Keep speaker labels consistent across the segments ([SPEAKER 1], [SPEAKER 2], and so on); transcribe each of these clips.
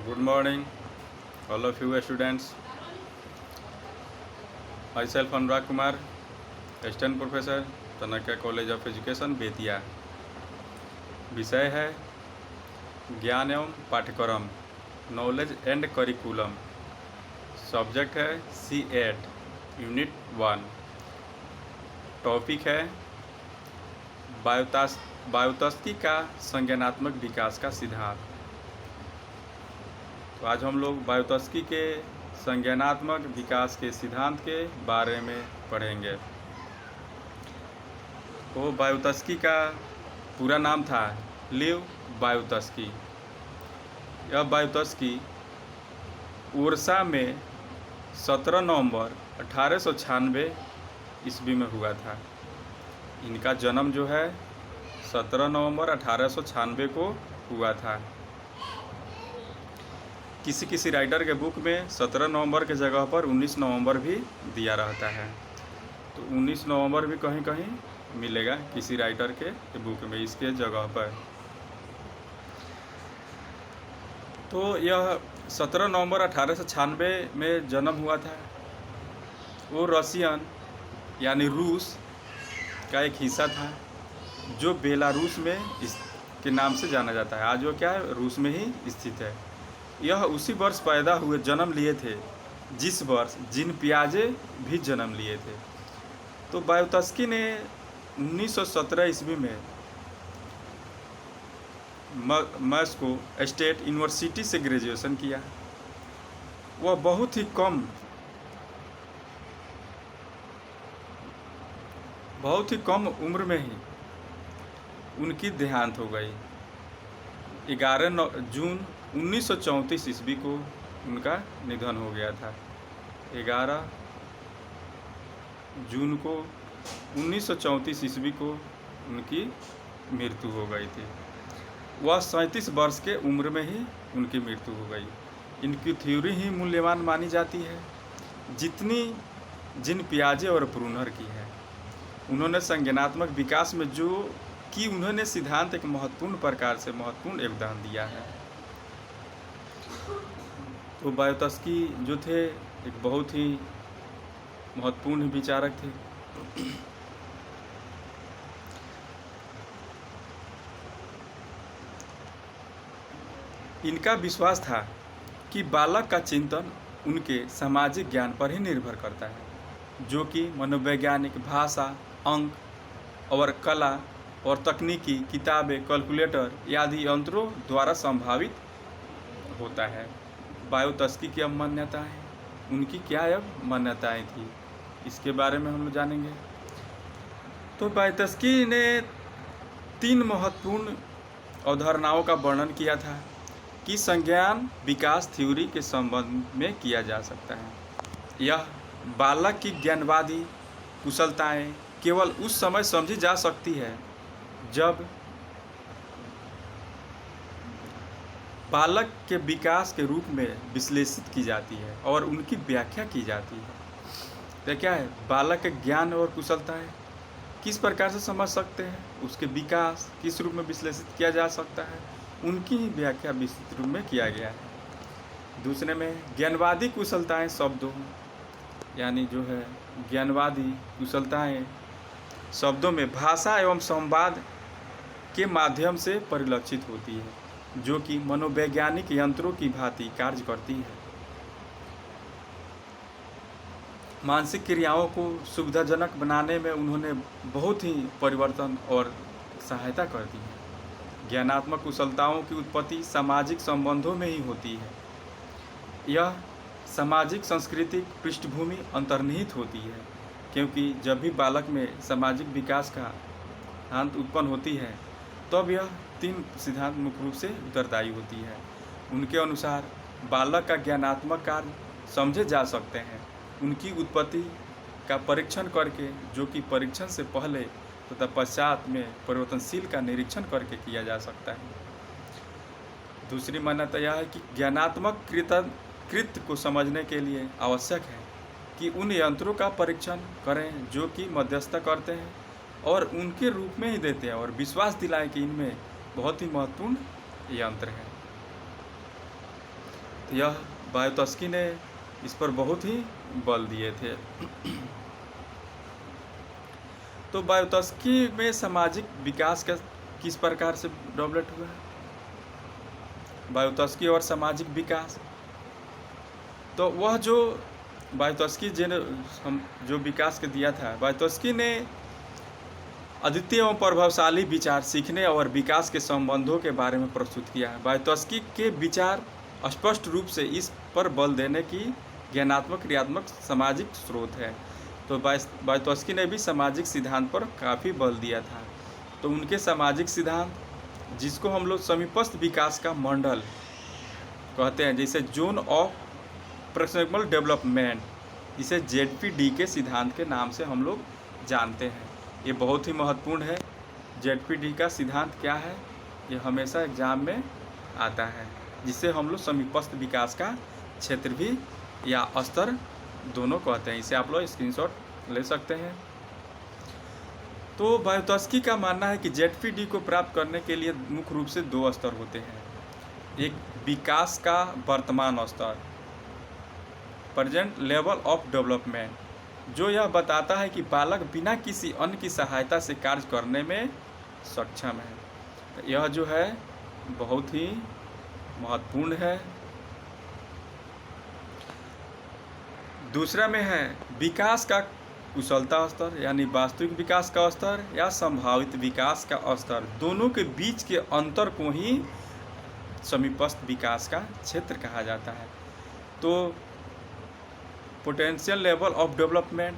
[SPEAKER 1] Good morning, all of you students. Myself Anurag Kumar, Assistant Professor, Chanakya college of education Bettiah. विषय है ज्ञान एवं पाठ्यक्रम, नॉलेज एंड करिकुलम। सब्जेक्ट है C8 यूनिट 1। टॉपिक है वायुतास्की का संज्ञानात्मक विकास का सिद्धांत। तो आज हम लोग वायुतास्की के संज्ञानात्मक विकास के सिद्धांत के बारे में पढ़ेंगे। तो वायुतास्की का पूरा नाम था लीव वायुतास्की। यह वायुतास्की उड़ीसा में 17 नवंबर 1896 ईस्वी में हुआ था। इनका जन्म जो है 17 नवंबर 1896 को हुआ था। किसी किसी राइटर के बुक में 17 नवंबर के जगह पर 19 नवंबर भी दिया रहता है। तो 19 नवंबर भी कहीं कहीं मिलेगा किसी राइटर के बुक में इसके जगह पर। तो यह 17 नवंबर 1896 में जन्म हुआ था। वो रशियन यानी रूस का एक हिस्सा था जो बेलारूस में के नाम से जाना जाता है। आज वो क्या है, रूस में ही स्थित है। यह उसी वर्ष पैदा हुए जन्म लिए थे जिस वर्ष जीन पियाजे भी जन्म लिए थे। तो वायुतास्की ने 1917 ईस्वी में मॉस्को स्टेट यूनिवर्सिटी से ग्रेजुएशन किया। वह बहुत ही कम उम्र में ही उनकी देहांत हो गई। 11 जून 1934 ईस्वी को उनका निधन हो गया था। 11 जून को 1934 ईस्वी को उनकी मृत्यु हो गई थी। वह 37 वर्ष के उम्र में ही उनकी मृत्यु हो गई। इनकी थ्योरी ही मूल्यवान मानी जाती है जितनी जीन पियाजे और ब्रूनर की है। उन्होंने संज्ञानात्मक विकास में उन्होंने सिद्धांत एक महत्वपूर्ण योगदान दिया है। तो वायुतास्की जो थे एक बहुत ही महत्वपूर्ण विचारक थे। इनका विश्वास था कि बालक का चिंतन उनके सामाजिक ज्ञान पर ही निर्भर करता है, जो कि मनोवैज्ञानिक, भाषा, अंक और कला और तकनीकी किताबें, कैलकुलेटर आदि यंत्रों द्वारा संभावित होता है। वायुतास्की की अब मान्यताएँ, उनकी क्या अब मान्यताएँ थी, इसके बारे में हम लोग जानेंगे। तो वायुतास्की ने 3 महत्वपूर्ण अवधारणाओं का वर्णन किया था कि संज्ञान विकास थ्योरी के संबंध में किया जा सकता है। यह बालक की ज्ञानवादी कुशलताएं केवल उस समय समझी जा सकती है जब बालक के विकास के रूप में विश्लेषित की जाती है और उनकी व्याख्या की जाती है। तो क्या है, बालक के ज्ञान और कुशलताएं किस प्रकार से समझ सकते हैं, उसके विकास किस रूप में विश्लेषित किया जा सकता है, उनकी ही व्याख्या विस्तृत रूप में किया गया है। दूसरे में ज्ञानवादी कुशलताएं शब्दों यानी जो है ज्ञानवादी कुशलताएं शब्दों में भाषा एवं संवाद के माध्यम से परिलक्षित होती है, जो कि मनोवैज्ञानिक यंत्रों की भांति कार्य करती है। मानसिक क्रियाओं को सुविधाजनक बनाने में उन्होंने बहुत ही परिवर्तन और सहायता कर दी है। ज्ञानात्मक कुशलताओं की उत्पत्ति सामाजिक संबंधों में ही होती है। यह सामाजिक सांस्कृतिक पृष्ठभूमि अंतर्निहित होती है, क्योंकि जब भी बालक में सामाजिक विकास का अंत उत्पन्न होती है तब यह 3 सिद्धांत मुख्य रूप से उत्तरदायी होती है। उनके अनुसार बालक का ज्ञानात्मक कार्य समझे जा सकते हैं उनकी उत्पत्ति का परीक्षण करके, जो कि परीक्षण से पहले तथा पश्चात में परिवर्तनशील का निरीक्षण करके किया जा सकता है। दूसरी मान्यता यह है कि ज्ञानात्मक कृत्य को समझने के लिए आवश्यक है कि उन यंत्रों का परीक्षण करें जो कि मध्यस्थता करते हैं और उनके रूप में ही देते हैं, और विश्वास दिलाएं कि इनमें बहुत ही महत्वपूर्ण यंत्र है। तो यह वायोतस्की ने इस पर बहुत ही बल दिए थे। तो वायोतस्की में सामाजिक विकास का किस प्रकार से डेवलप हुआ है? वायोतस्की और सामाजिक विकास, तो वह जो वायोतस्की जो विकास के दिया था, वायोतस्की ने अद्वितीय एवं प्रभावशाली विचार सीखने और विकास के संबंधों के बारे में प्रस्तुत किया है। वायोतस्की के विचार स्पष्ट रूप से इस पर बल देने की ज्ञानात्मक क्रियात्मक सामाजिक स्रोत है। तो वायोतस्की ने भी सामाजिक सिद्धांत पर काफ़ी बल दिया था। तो उनके सामाजिक सिद्धांत, जिसको हम लोग समीपस्थ विकास का मॉडल कहते हैं, जैसे जोन ऑफ प्रोक्सिमल डेवलपमेंट, जिसे ZPD के सिद्धांत के नाम से हम लोग जानते हैं। ये बहुत ही महत्वपूर्ण है। ZPD का सिद्धांत क्या है? ये हमेशा एग्जाम में आता है, जिसे हम लोग समीपस्थ विकास का क्षेत्र भी या स्तर दोनों कहते हैं। इसे आप लोग स्क्रीनशॉट ले सकते हैं। तो वायोतस्की का मानना है कि ZPD को प्राप्त करने के लिए मुख्य रूप से 2 स्तर होते हैं। एक विकास का वर्तमान स्तर, प्रेजेंट लेवल ऑफ डेवलपमेंट, जो यह बताता है कि बालक बिना किसी अन्य की सहायता से कार्य करने में सक्षम है। यह जो है बहुत ही महत्वपूर्ण है। दूसरा में है विकास का कुशलता स्तर, यानी वास्तविक विकास का स्तर या संभावित विकास का स्तर। दोनों के बीच के अंतर को ही समीपस्थ विकास का क्षेत्र कहा जाता है। तो पोटेंशियल लेवल ऑफ डेवलपमेंट,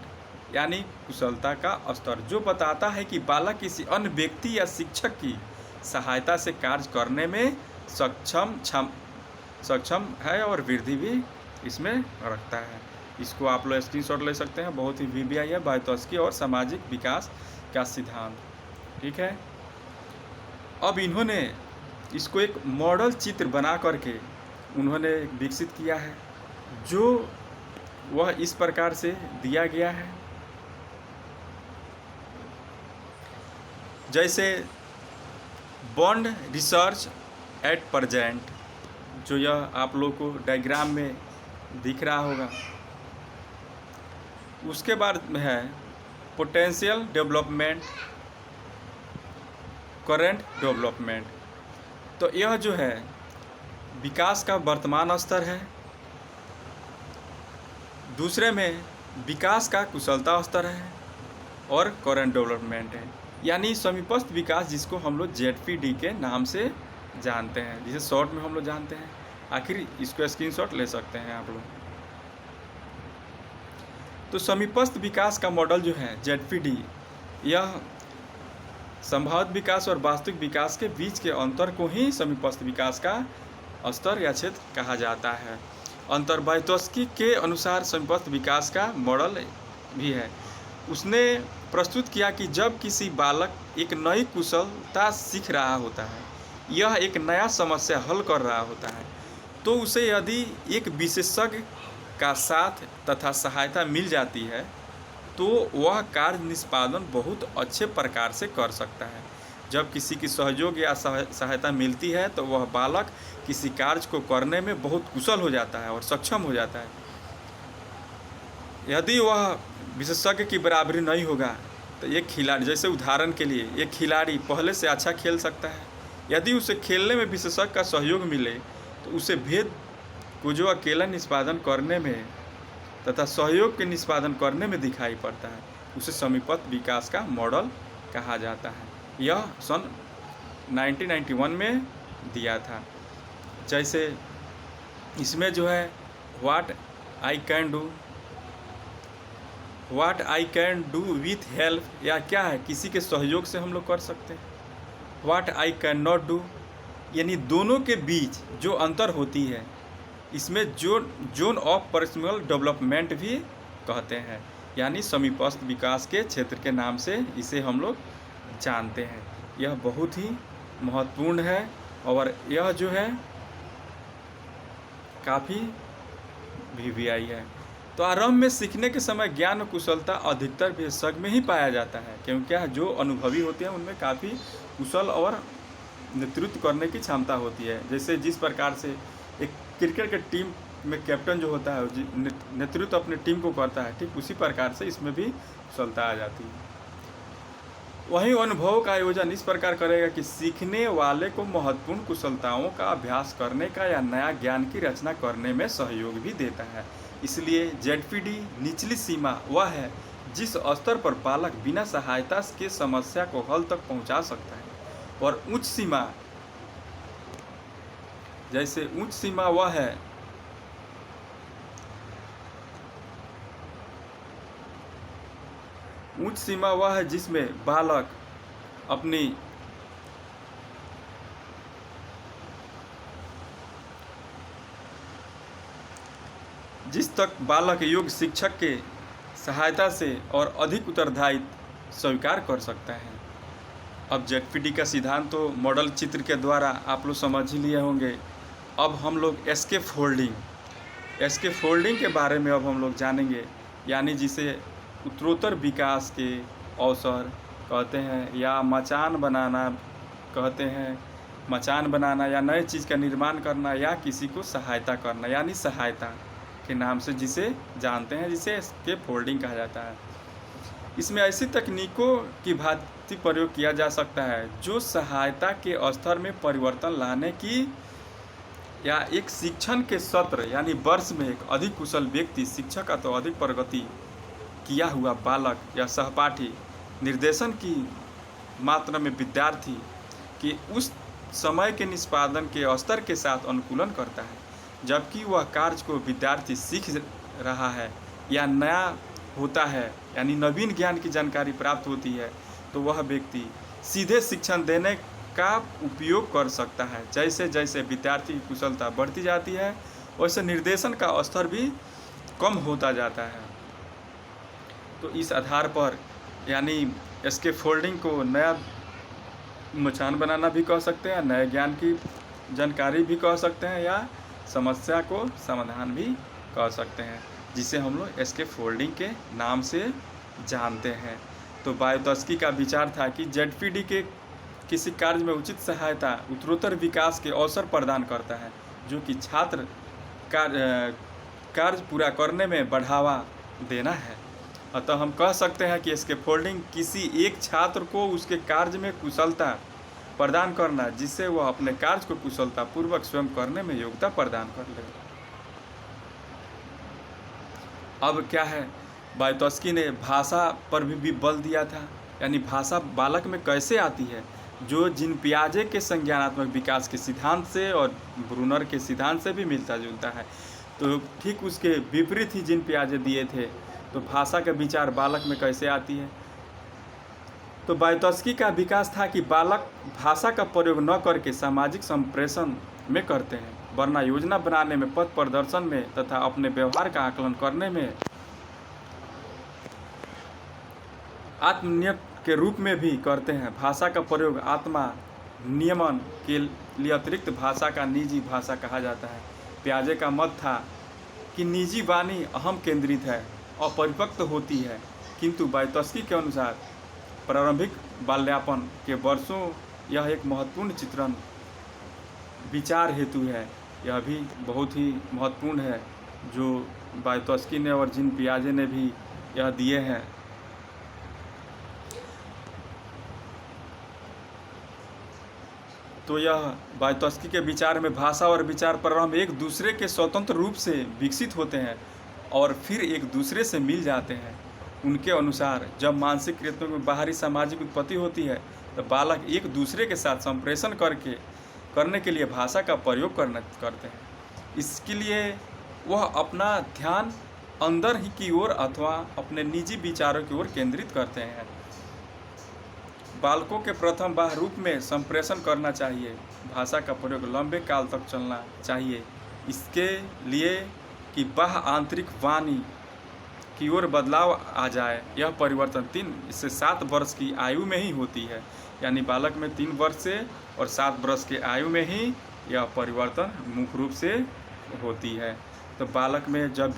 [SPEAKER 1] यानी कुशलता का स्तर, जो बताता है कि बालक किसी अन्य व्यक्ति या शिक्षक की सहायता से कार्य करने में सक्षम है और वृद्धि भी इसमें रखता है। इसको आप लोग स्क्रीनशॉट ले सकते हैं। बहुत ही VBI है, वायोतस्की और सामाजिक विकास का सिद्धांत। ठीक है। अब इन्होंने इसको एक मॉडल चित्र बना करके उन्होंने विकसित किया है, जो वह इस प्रकार से दिया गया है। जैसे बॉन्ड रिसर्च एट प्रेजेंट, जो यह आप लोग को डायग्राम में दिख रहा होगा। उसके बाद में है पोटेंशियल डेवलपमेंट, करंट डेवलपमेंट। तो यह जो है विकास का वर्तमान स्तर है। दूसरे में विकास का कुशलता स्तर है और करंट डेवलपमेंट है, यानी समीपस्थ विकास, जिसको हम लोग ZPD के नाम से जानते हैं, जिसे शॉर्ट में हम लोग जानते हैं। आखिर इसको स्क्रीनशॉट ले सकते हैं आप लोग। तो समीपस्थ विकास का मॉडल जो है ZPD, यह संभावित विकास और वास्तविक विकास के बीच के अंतर को ही समीपस्थ विकास का स्तर या क्षेत्र कहा जाता है। अंतर वायोतस्की के अनुसार समीपस्थ विकास का मॉडल भी है। उसने प्रस्तुत किया कि जब किसी बालक एक नई कुशलता सीख रहा होता है, यह एक नया समस्या हल कर रहा होता है, तो उसे यदि एक विशेषज्ञ का साथ तथा सहायता मिल जाती है तो वह कार्य निष्पादन बहुत अच्छे प्रकार से कर सकता है। जब किसी की सहयोग या सहायता मिलती है तो वह बालक किसी कार्य को करने में बहुत कुशल हो जाता है और सक्षम हो जाता है। यदि वह विशेषज्ञ की बराबरी नहीं होगा तो एक खिलाड़ी, जैसे उदाहरण के लिए एक खिलाड़ी पहले से अच्छा खेल सकता है, यदि उसे खेलने में विशेषज्ञ का सहयोग मिले तो उसे भेद को जो अकेला निष्पादन करने में तथा सहयोग के निष्पादन करने में दिखाई पड़ता है, उसे समीपस्थ विकास का मॉडल कहा जाता है। यह सन 1991 में दिया था। जैसे इसमें जो है what I can do with help, या क्या है, किसी के सहयोग से हम लोग कर सकते हैं। What I can not do, यानी दोनों के बीच जो अंतर होती है, इसमें जोन ऑफ पर्सनल डेवलपमेंट भी कहते हैं, यानी समीपस्थ विकास के क्षेत्र के नाम से इसे हम लोग जानते हैं। यह बहुत ही महत्वपूर्ण है और यह जो है काफ़ी VBI है। तो आरंभ में सीखने के समय ज्ञान और कुशलता अधिकतर विशेषज्ञ में ही पाया जाता है, क्योंकि जो अनुभवी होते हैं उनमें काफ़ी कुशल और नेतृत्व करने की क्षमता होती है। जैसे जिस प्रकार से एक क्रिकेट के टीम में कैप्टन जो होता है नेतृत्व अपनी टीम को करता है, ठीक उसी प्रकार से इसमें भी कुशलता आ जाती है। वहीं अनुभव का आयोजन इस प्रकार करेगा कि सीखने वाले को महत्वपूर्ण कुशलताओं का अभ्यास करने का या नया ज्ञान की रचना करने में सहयोग भी देता है। इसलिए ZPD निचली सीमा वह है जिस स्तर पर बालक बिना सहायता के समस्या को हल तक पहुंचा सकता है, और उच्च सीमा वह है जिसमें बालक अपनी जिस तक बालक योग्य शिक्षक के सहायता से और अधिक उत्तरदायित्व स्वीकार कर सकता है। अब ZPD का सिद्धांत तो मॉडल चित्र के द्वारा आप लोग समझ ही लिए होंगे। अब हम लोग एस्केप फोल्डिंग के बारे में अब हम लोग जानेंगे, यानी जिसे उत्तरोत्तर विकास के अवसर कहते हैं या मचान बनाना या नए चीज़ का निर्माण करना या किसी को सहायता करना, यानी सहायता के नाम से जिसे जानते हैं, जिसे एस्केप फोल्डिंग कहा जाता है। इसमें ऐसी तकनीकों की भांति प्रयोग किया जा सकता है जो सहायता के स्तर में परिवर्तन लाने की या एक शिक्षण के सत्र यानी वर्ष में एक अधिक कुशल व्यक्ति, शिक्षक अथवा अधिक प्रगति किया हुआ बालक या सहपाठी निर्देशन की मात्रा में विद्यार्थी के उस समय के निष्पादन के स्तर के साथ अनुकूलन करता है, जबकि वह कार्य को विद्यार्थी सीख रहा है या नया होता है, यानी नवीन ज्ञान की जानकारी प्राप्त होती है, तो वह व्यक्ति सीधे शिक्षण देने का उपयोग कर सकता है। जैसे जैसे विद्यार्थी की कुशलता बढ़ती जाती है वैसे निर्देशन का स्तर भी कम होता जाता है। तो इस आधार पर यानी एस्केप फोल्डिंग को नया मचान बनाना भी कह सकते हैं, नए ज्ञान की जानकारी भी कह सकते हैं, या समस्या को समाधान भी कह सकते हैं, जिसे हम लोग एस्केप फोल्डिंग के नाम से जानते हैं। तो वायोत्स्की का विचार था कि ZPD के किसी कार्य में उचित सहायता उत्तरोत्तर विकास के अवसर प्रदान करता है, जो कि छात्र कार्य पूरा करने में बढ़ावा देना है। अतः हम कह सकते हैं कि एस्केप फोल्डिंग किसी एक छात्र को उसके कार्य में कुशलता प्रदान करना, जिससे वह अपने कार्य को कुशलतापूर्वक स्वयं करने में योग्यता प्रदान कर ले। अब क्या है, वायोत्स्की ने भाषा पर भी बल दिया था, यानी भाषा बालक में कैसे आती है, जो जीन पियाजे के संज्ञानात्मक विकास के सिद्धांत से और ब्रूनर के सिद्धांत से भी मिलता जुलता है। तो ठीक उसके विपरीत ही जीन पियाजे दिए थे। तो भाषा का विचार बालक में कैसे आती है, तो वायोत्स्की का विकास था कि बालक भाषा का प्रयोग न करके सामाजिक संप्रेषण में करते हैं, वरना योजना बनाने में, पथ प्रदर्शन में तथा अपने व्यवहार का आकलन करने में आत्मनियत के रूप में भी करते हैं। भाषा का प्रयोग आत्मा नियमन के लिए अतिरिक्त भाषा का निजी भाषा कहा जाता है। पियाजे का मत था कि निजी वाणी अहम केंद्रित है, अपरिपक्व होती है, किंतु वायोत्स्की के अनुसार प्रारंभिक बाल्यापन के वर्षों यह एक महत्वपूर्ण चित्रण विचार हेतु है। यह भी बहुत ही महत्वपूर्ण है, जो वायोत्स्की ने और जीन पियाजे ने भी यह दिए हैं। तो यह वायोत्स्की के विचार में भाषा और विचार प्रारंभ एक दूसरे के स्वतंत्र रूप से विकसित होते हैं और फिर एक दूसरे से मिल जाते हैं। उनके अनुसार जब मानसिक क्रियात्मक में बाहरी सामाजिक उत्पत्ति होती है तो बालक एक दूसरे के साथ संप्रेषण करने के लिए भाषा का प्रयोग करते हैं। इसके लिए वह अपना ध्यान अंदर ही की ओर अथवा अपने निजी विचारों की ओर केंद्रित करते हैं। बालकों के प्रथम बाह्य रूप में संप्रेषण करना चाहिए। भाषा का प्रयोग लंबे काल तक चलना चाहिए, इसके लिए कि बाह्य आंतरिक वाणी की ओर बदलाव आ जाए। यह परिवर्तन 3 से 7 वर्ष की आयु में ही होती है, यानी बालक में 3 वर्ष से और 7 वर्ष के आयु में ही यह परिवर्तन मुख्य रूप से होती है। तो बालक में जब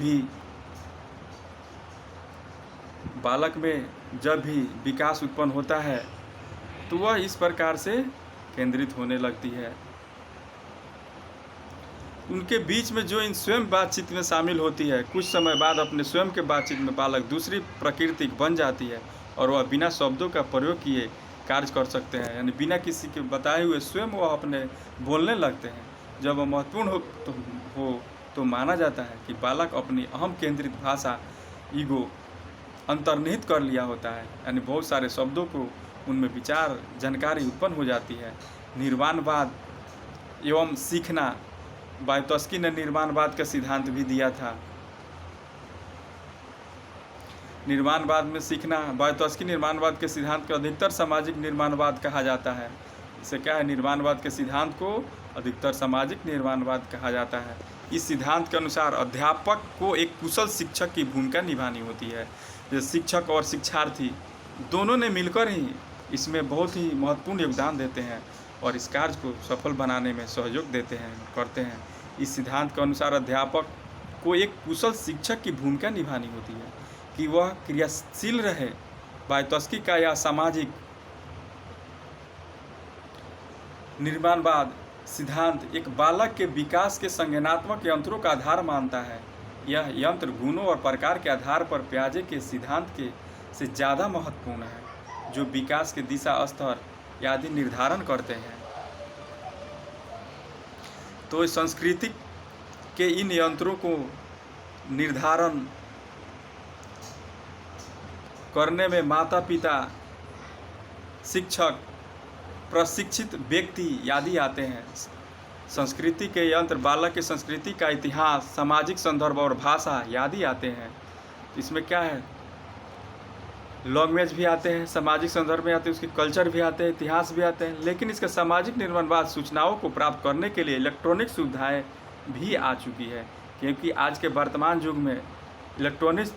[SPEAKER 1] भी विकास उत्पन्न होता है तो वह इस प्रकार से केंद्रित होने लगती है। उनके बीच में जो इन स्वयं बातचीत में शामिल होती है, कुछ समय बाद अपने स्वयं के बातचीत में बालक दूसरी प्रकृति बन जाती है और वह बिना शब्दों का प्रयोग किए कार्य कर सकते हैं, यानी बिना किसी के बताए हुए स्वयं वह अपने बोलने लगते हैं। जब वह महत्वपूर्ण हो तो माना जाता है कि बालक अपनी अहम केंद्रित भाषा ईगो अंतर्निहित कर लिया होता है, यानी बहुत सारे शब्दों को उनमें विचार जानकारी उत्पन्न हो जाती है। निर्वाणवाद एवं सीखना, वायतस्की ने निर्वाणवाद का सिद्धांत भी दिया था। निर्माणवाद में सीखना, वायतस्की निर्माणवाद के सिद्धांत को अधिकतर सामाजिक निर्माणवाद कहा जाता है। इसे क्या है, निर्माणवाद के सिद्धांत को अधिकतर सामाजिक निर्माणवाद कहा जाता है। इस सिद्धांत के अनुसार अध्यापक को एक कुशल शिक्षक की भूमिका निभानी होती है। जो शिक्षक और शिक्षार्थी दोनों ने मिलकर ही इसमें बहुत ही महत्वपूर्ण योगदान देते हैं और इस कार्य को सफल बनाने में सहयोग देते हैं, करते हैं। इस सिद्धांत के अनुसार अध्यापक को एक कुशल शिक्षक की भूमिका निभानी होती है कि वह क्रियाशील रहे। वायतस्की का यह सामाजिक निर्माणवाद सिद्धांत एक बालक के विकास के संज्ञानात्मक यंत्रों का आधार मानता है। यह यंत्र गुणों और प्रकार के आधार पर पियाजे के सिद्धांत के से ज़्यादा महत्वपूर्ण है, जो विकास के दिशा स्तर आदि निर्धारण करते हैं। तो संस्कृति के इन यंत्रों को निर्धारण करने में माता पिता, शिक्षक, प्रशिक्षित व्यक्ति आदि आते हैं। संस्कृति के यंत्र बालक के संस्कृति का इतिहास, सामाजिक संदर्भ और भाषा आदि आते हैं। इसमें क्या है, लैंग्वेज भी आते हैं, सामाजिक संदर्भ में आते हैं, उसके कल्चर भी आते हैं, इतिहास भी आते हैं। लेकिन इसका सामाजिक निर्माणवाद सूचनाओं को प्राप्त करने के लिए इलेक्ट्रॉनिक सुविधाएं भी आ चुकी है, क्योंकि आज के वर्तमान युग में इलेक्ट्रॉनिक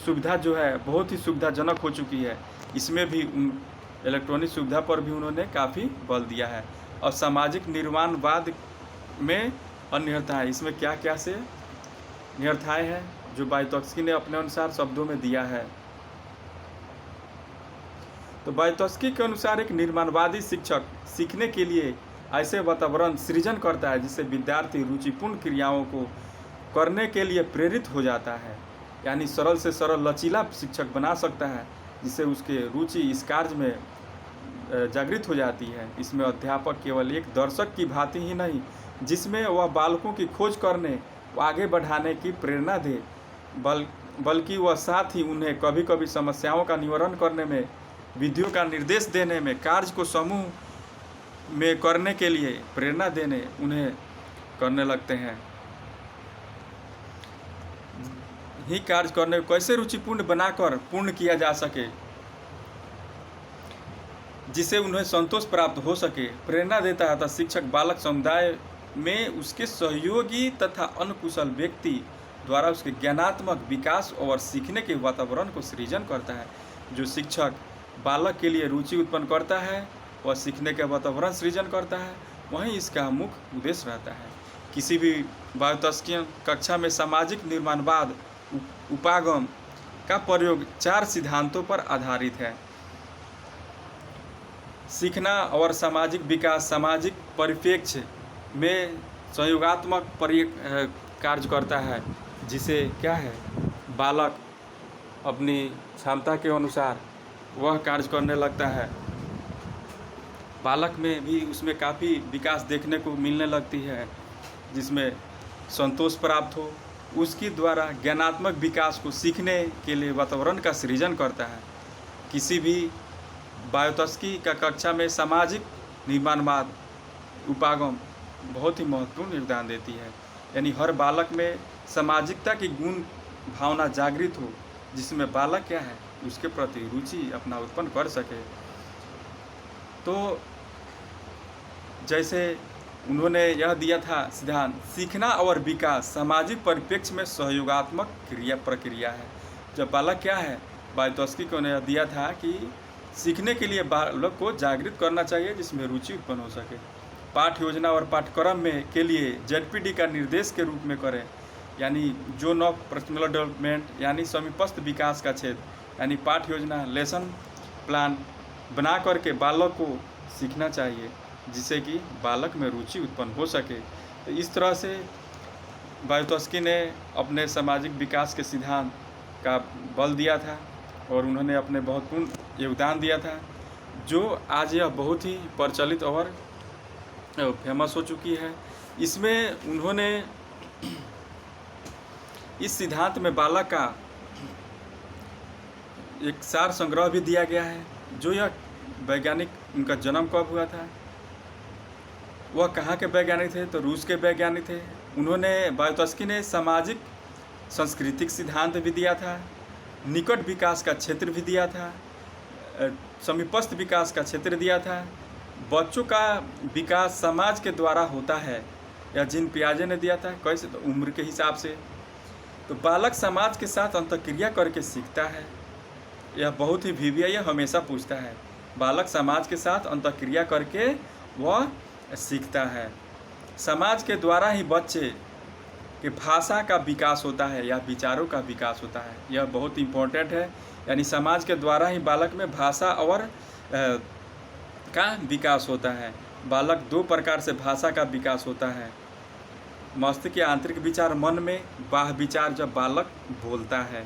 [SPEAKER 1] सुविधा जो है बहुत ही सुविधाजनक हो चुकी है। इसमें भी इलेक्ट्रॉनिक सुविधा पर भी उन्होंने काफ़ी बल दिया है। और सामाजिक निर्माणवाद में अनियर्थताएँ, इसमें क्या क्या से नियर्थाएँ हैं जो वायतस्की ने अपने अनुसार शब्दों में दिया है। तो वायतस्की के अनुसार एक निर्माणवादी शिक्षक सीखने के लिए ऐसे वातावरण सृजन करता है जिससे विद्यार्थी रुचिपूर्ण क्रियाओं को करने के लिए प्रेरित हो जाता है, यानी सरल से सरल लचीला शिक्षक बना सकता है, जिससे उसके रुचि इस कार्य में जागृत हो जाती है। इसमें अध्यापक केवल एक दर्शक की भांति ही नहीं, जिसमें वह बालकों की खोज करने व आगे बढ़ाने की प्रेरणा दे, बल्कि वह साथ ही उन्हें कभी कभी समस्याओं का निवारण करने में, विधियों का निर्देश देने में, कार्य को समूह में करने के लिए प्रेरणा देने उन्हें करने लगते हैं। ही कार्य करने को कैसे रुचिपूर्ण बनाकर पूर्ण किया जा सके, जिसे उन्हें संतोष प्राप्त हो सके, प्रेरणा देता है। तथा शिक्षक बालक समुदाय में उसके सहयोगी तथा अनुकुशल व्यक्ति द्वारा उसके ज्ञानात्मक विकास और सीखने के वातावरण को सृजन करता है। जो शिक्षक बालक के लिए रुचि उत्पन्न करता है वह सीखने के वातावरण सृजन करता है, वहीं इसका मुख्य उद्देश्य रहता है। किसी भी वायतस्कियन कक्षा में सामाजिक निर्माणवाद उपागम का प्रयोग 4 सिद्धांतों पर आधारित है। सीखना और सामाजिक विकास सामाजिक परिप्रेक्ष्य में सहयोगात्मक कार्य करता है, जिसे क्या है, बालक अपनी क्षमता के अनुसार वह कार्य करने लगता है। बालक में भी उसमें काफ़ी विकास देखने को मिलने लगती है, जिसमें संतोष प्राप्त हो, उसके द्वारा ज्ञानात्मक विकास को सीखने के लिए वातावरण का सृजन करता है। किसी भी वायतस्की का कक्षा में सामाजिक निर्माणवाद उपागम बहुत ही महत्वपूर्ण योगदान देती है, यानी हर बालक में सामाजिकता की गुण भावना जागृत हो, जिसमें बालक क्या है, उसके प्रति रुचि अपना उत्पन्न कर सके। तो जैसे उन्होंने यह दिया था सिद्धांत, सीखना और विकास सामाजिक परिप्रेक्ष्य में सहयोगात्मक प्रक्रिया है। जब बालक क्या है, वायतस्की को ने दिया था कि सीखने के लिए बालक को जागृत करना चाहिए, जिसमें रुचि उत्पन्न हो सके। पाठ योजना और पाठ्यक्रम में के लिए ZPD का निर्देश के रूप में करें, यानी जोन ऑफ पर्सनल डेवलपमेंट, यानी समीपस्थ विकास का क्षेत्र, यानी पाठ योजना लेसन प्लान बना करके बालक को सीखना चाहिए, जिससे कि बालक में रुचि उत्पन्न हो सके। तो इस तरह से वायोतस्की ने अपने सामाजिक विकास के सिद्धांत का बल दिया था और उन्होंने अपने महत्वपूर्ण योगदान दिया था, जो आज यह बहुत ही प्रचलित और फेमस हो चुकी है। इसमें उन्होंने इस सिद्धांत में बालक का एक सार संग्रह भी दिया गया है, जो यह वैज्ञानिक उनका जन्म कब हुआ था, वह कहाँ के वैज्ञानिक थे, तो रूस के वैज्ञानिक थे। उन्होंने वायोतस्की ने सामाजिक सांस्कृतिक सिद्धांत भी दिया था, निकट विकास का क्षेत्र भी दिया था, समीपस्थ विकास का क्षेत्र दिया था। बच्चों का विकास समाज के द्वारा होता है, या जीन पियाजे ने दिया था। कैसे, तो उम्र के हिसाब से। तो बालक समाज के साथ अंतःक्रिया करके सीखता है। यह बहुत ही VVI यह हमेशा पूछता है, बालक समाज के साथ अंतःक्रिया करके वह सीखता है। समाज के द्वारा ही बच्चे के भाषा का विकास होता है या विचारों का विकास होता है। यह बहुत इम्पोर्टेंट है, यानी समाज के द्वारा ही बालक में भाषा और का विकास होता है। बालक 2 प्रकार से भाषा का विकास होता है। मस्तिष्क या आंतरिक विचार मन में, बाह्य विचार जब बालक बोलता है।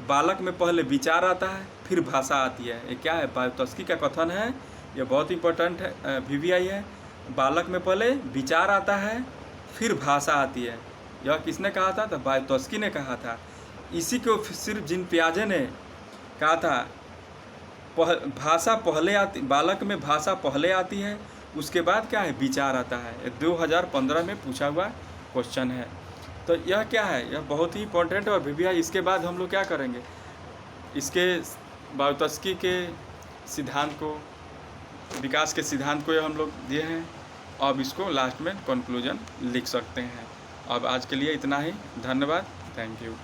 [SPEAKER 1] बालक में पहले विचार आता है, फिर भाषा आती है। ये क्या है, वायोतस्की का कथन है, यह बहुत इंपॉर्टेंट है, VVI है। बालक में पहले विचार आता है, फिर भाषा आती है। यह किसने कहा था, तो वायोतस्की ने कहा था। इसी को सिर्फ जीन पियाजे ने कहा था, भाषा पहले आती, बालक में भाषा पहले आती है, उसके बाद क्या है, विचार आता है। 2015 में पूछा हुआ क्वेश्चन है। तो यह क्या है, यह बहुत ही इंपॉर्टेंट और VVI। इसके बाद हम लोग क्या करेंगे, इसके वायोतस्की के सिद्धांत को, विकास के सिद्धांत को हम लोग दिए हैं। अब इसको लास्ट में कंक्लूजन लिख सकते हैं। अब आज के लिए इतना ही। धन्यवाद। Thank you.